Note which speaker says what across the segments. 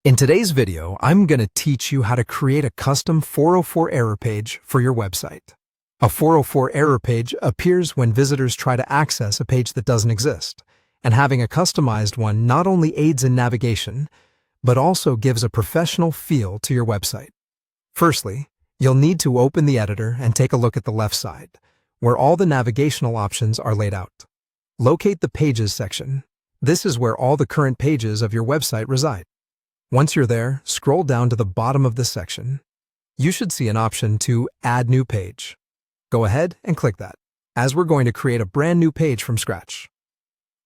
Speaker 1: In today's video, I'm going to teach you how to create a custom 404 error page for your website. A 404 error page appears when visitors try to access a page that doesn't exist, and having a customized one not only aids in navigation, but also gives a professional feel to your website. Firstly, you'll need to open the editor and take a look at the left side, where all the navigational options are laid out. Locate the Pages section. This is where all the current pages of your website reside. Once you're there, scroll down to the bottom of this section. You should see an option to Add New Page. Go ahead and click that, as we're going to create a brand new page from scratch.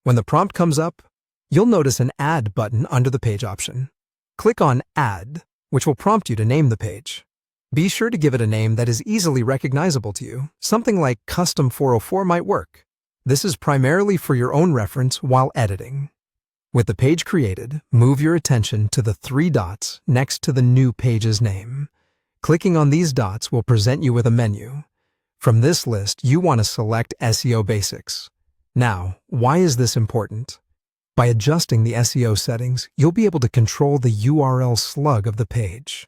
Speaker 1: When the prompt comes up, you'll notice an Add button under the page option. Click on Add, which will prompt you to name the page. Be sure to give it a name that is easily recognizable to you. Something like Custom 404 might work. This is primarily for your own reference while editing. With the page created, move your attention to the three dots next to the new page's name. Clicking on these dots will present you with a menu. From this list, you want to select SEO Basics. Now, why is this important? By adjusting the SEO settings, you'll be able to control the URL slug of the page.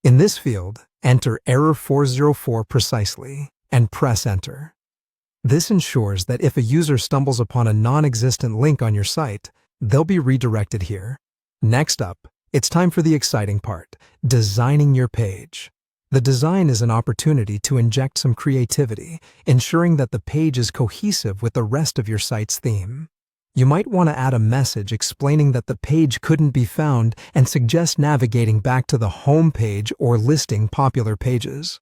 Speaker 1: In this field, enter error 404 precisely and press Enter. This ensures that if a user stumbles upon a non-existent link on your site, they'll be redirected here. Next up, it's time for the exciting part, designing your page. The design is an opportunity to inject some creativity, ensuring that the page is cohesive with the rest of your site's theme. You might want to add a message explaining that the page couldn't be found and suggest navigating back to the home page or listing popular pages.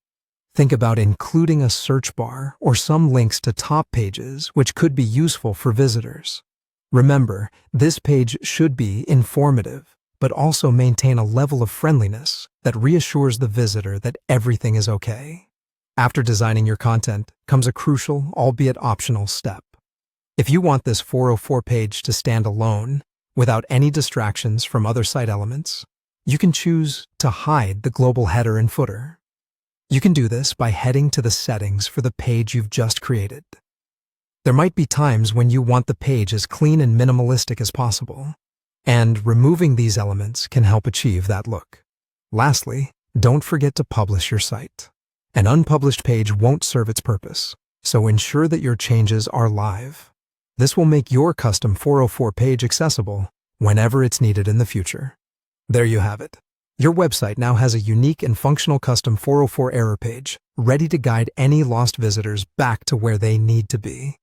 Speaker 1: Think about including a search bar or some links to top pages, which could be useful for visitors. Remember, this page should be informative, but also maintain a level of friendliness that reassures the visitor that everything is okay. After designing your content comes a crucial, albeit optional step. If you want this 404 page to stand alone, without any distractions from other site elements, you can choose to hide the global header and footer. You can do this by heading to the settings for the page you've just created. There might be times when you want the page as clean and minimalistic as possible, and removing these elements can help achieve that look. Lastly, don't forget to publish your site. An unpublished page won't serve its purpose, so ensure that your changes are live. This will make your custom 404 page accessible whenever it's needed in the future. There you have it. Your website now has a unique and functional custom 404 error page, ready to guide any lost visitors back to where they need to be.